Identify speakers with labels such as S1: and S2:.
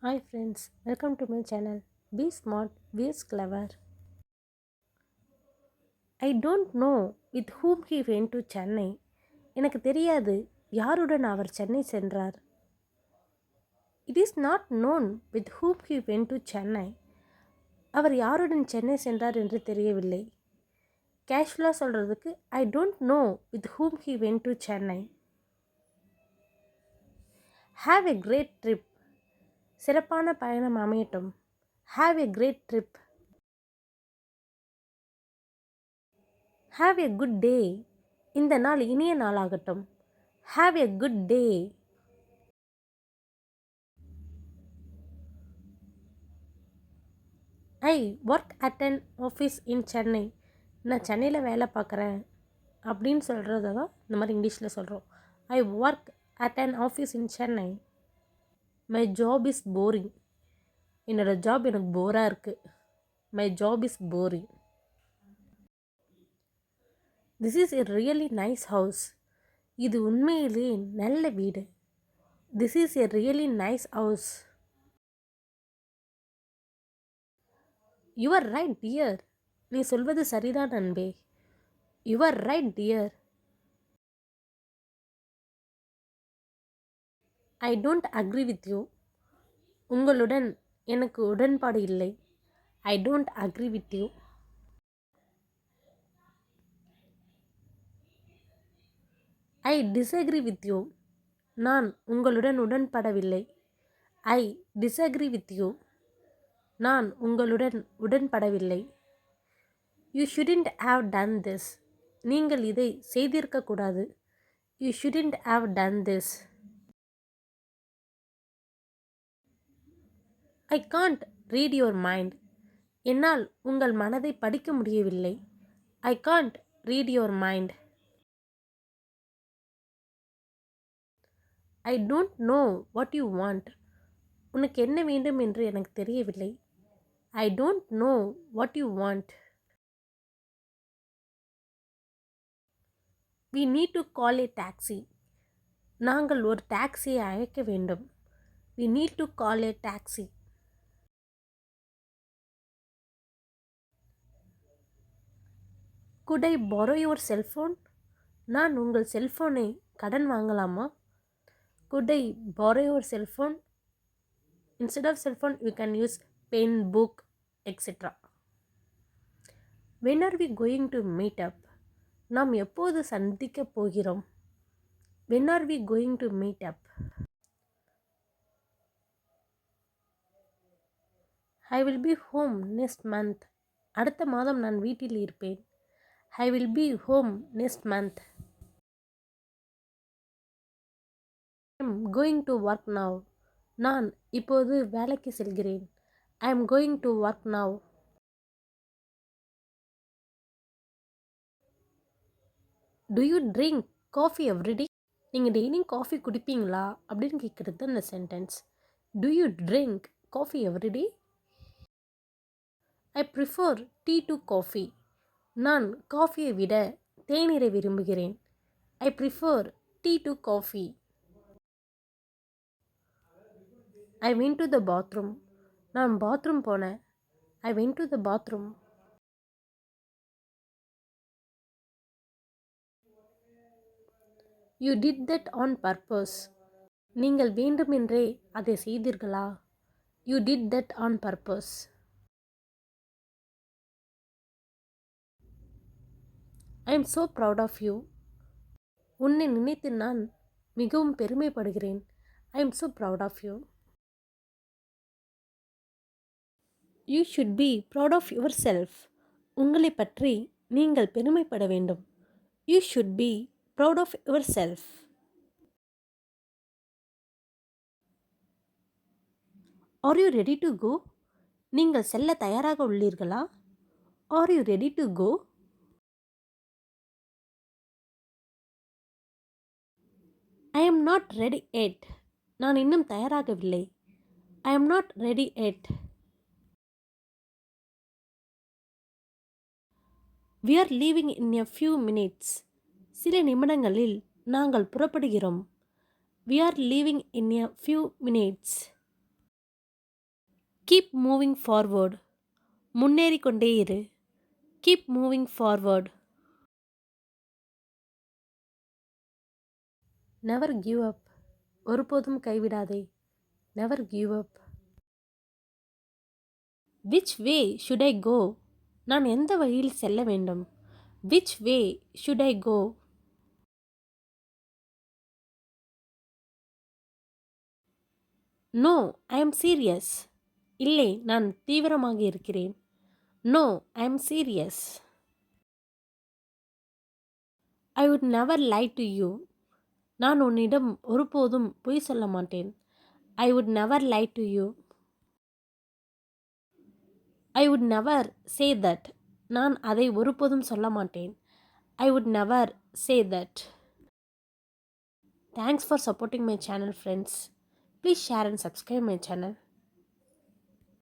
S1: Hi friends, welcome to my channel. Be smart, be clever. I don't know with whom he went to Chennai. எனக்கு தெரியாது யாருடன் அவர் சென்னை சென்றார். It is not known with whom he went to Chennai. அவர் யாருடன் சென்னை சென்றார் என்று தெரியவில்லை. கேஷுவலாக சொல்கிறதுக்கு I don't know with whom he went to Chennai. Have a great trip. சிறப்பான பயணம் அமையட்டும். Have a great trip. Have a good day. இந்த நாள் இனிய நாளாகட்டும். Have a good day. I work at an office in Chennai. நான் சென்னையில் வேலை பார்க்குறேன் அப்படின்னு சொல்கிறத தான் இந்த மாதிரி இங்கிலீஷில் சொல்கிறோம். I work at an office in Chennai. My job is boring. என்னோடய ஜாப் எனக்கு போராக இருக்குது. My job is boring. This is a really nice house. இது உண்மையிலேயே நல்ல வீடு. This is a really nice house. You are right dear. நீ சொல்வது சரிதான் நண்பே. You are right dear. I don't agree with you. உங்களுடன் எனக்கு உடன்பாடு இல்லை. I don't agree with you. I disagree with you. நான் உங்களுடன் உடன்படவில்லை. I disagree with you. நான் உங்களுடன் உடன்படவில்லை. You shouldn't have done this. நீங்கள் இதை செய்திருக்கக்கூடாது. You shouldn't have done this. I can't read your mind. என்னால் உங்கள் மனதை படிக்க முடியவில்லை. I can't read your mind. I don't know what you want. உனக்கு என்ன வேண்டும் என்று எனக்கு தெரியவில்லை. I don't know what you want. We need to call a taxi. நாங்கள் ஒரு டாக்ஸியை அழைக்க வேண்டும். We need to call a taxi. Could I borrow your cell phone? நான் உங்கள் செல்ஃபோனை கடன் வாங்கலாமா? Could I borrow your cell phone? Instead of cell phone, you can use pen, book, etc. When are we going to meet up? நாம் எப்போது சந்திக்க போகிறோம்? When are we going to meet up? I will be home next month. அடுத்த மாதம் நான் வீட்டில் இருப்பேன். I will be home next month. I am going to work now. நான் இப்போது வேலைக்கு செல்கிறேன். I am going to work now. Do you drink coffee every day? நீங்கள் டெய்லியும் காஃபி குடிப்பீங்களா அப்படின்னு கேட்குறது தான் இந்த sentence. Do you drink coffee every day? I prefer tea to coffee. நான் காஃபியை விட தேநீரை விரும்புகிறேன். I prefer tea to coffee. I went to the bathroom. நான் பாத்ரூம் போனேன். I went to the bathroom. You did that on purpose. நீங்கள் வேண்டுமென்றே அதை செய்தீர்களா? You did that on purpose. I am so proud of you. உன்னை நினைத்து நான் மிகவும் பெருமைப்படுகிறேன். I am so proud of you. You should be proud of yourself. உங்களை பற்றி நீங்கள் பெருமைப்பட வேண்டும். You should be proud of yourself. Are you ready to go? நீங்கள் செல்ல தயாராக உள்ளீர்களா? Are you ready to go? I am not ready yet. நான் இன்னும் தயாராகவில்லை. I am not ready yet. We are leaving in a few minutes. சில நிமிடங்களில் நாங்கள் புறப்படுகிறோம். We are leaving in a few minutes. Keep moving forward. முன்னேறிக்கொண்டே இரு. Keep moving forward. Never give up. ஒருபோதும் கைவிடாதே. Never give up. Which way should I go? நான் எந்த வழியில் செல்ல வேண்டும்? Which way should I go? No, I am serious. இல்லை, நான் தீவிரமாக இருக்கிறேன். No, I am serious. I would never lie to you. நான் உன்னிடம் ஒருபோதும் பொய் சொல்ல மாட்டேன். I would never lie to you. I would never say that. நான் அதை ஒருபோதும் சொல்ல மாட்டேன். I would never say that. Thanks for supporting my channel, friends. Please share and subscribe my channel.